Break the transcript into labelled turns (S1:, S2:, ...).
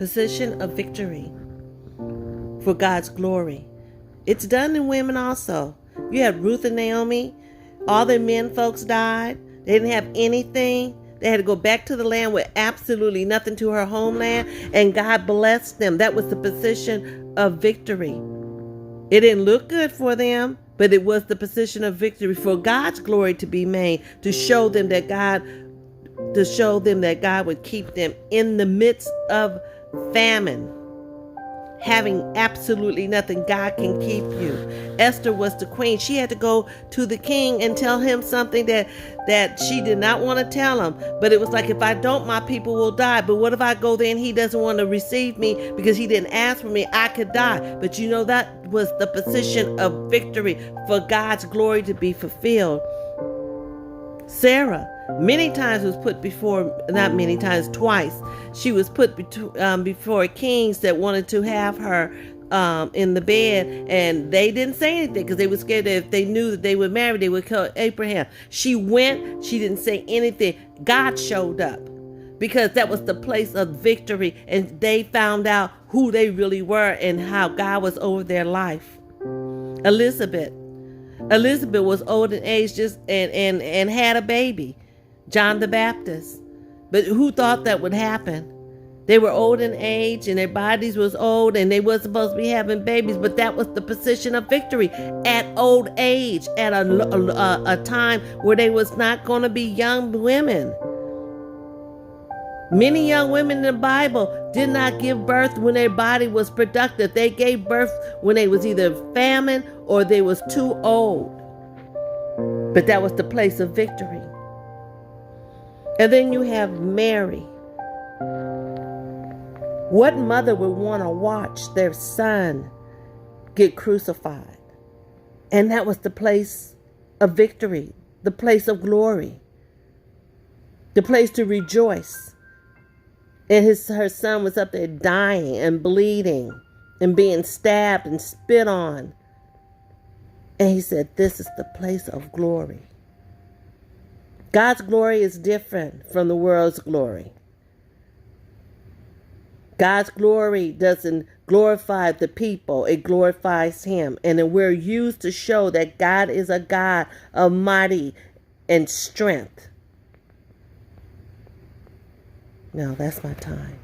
S1: position of victory for God's glory. It's done in women also. You had Ruth and Naomi. All their men folks died. They didn't have anything. They had to go back to the land with absolutely nothing, to her homeland, and God blessed them. That was the position of victory. It didn't look good for them, but it was the position of victory for God's glory to be made, to show them that God would keep them in the midst of famine. Having absolutely nothing, God can keep you. Esther was the queen. She had to go to the king and tell him something that she did not want to tell him. But it was like, if I don't, my people will die. But what if I go there and he doesn't want to receive me because he didn't ask for me? I could die. But you know, that was the position of victory for God's glory to be fulfilled. Sarah, many times was put before, not many times, twice. She was put before kings that wanted to have her in the bed, and they didn't say anything because they were scared that if they knew that they were married, they would kill Abraham. She went, she didn't say anything. God showed up because that was the place of victory, and they found out who they really were and how God was over their life. Elizabeth was old in age, and had a baby, John the Baptist. But who thought that would happen? They were old in age and their bodies was old and they were supposed to be having babies, but that was the position of victory at old age, at a time where they was not going to be young women. Many young women in the Bible did not give birth when their body was productive. They gave birth when they was either famine or they was too old. But that was the place of victory. And then you have Mary. What mother would want to watch their son get crucified? And that was the place of victory, the place of glory, the place to rejoice. And her son was up there dying and bleeding and being stabbed and spit on. And he said, this is the place of glory. God's glory is different from the world's glory. God's glory doesn't glorify the people, it glorifies him. And then we're used to show that God is a God of mighty and strength. Now that's my time.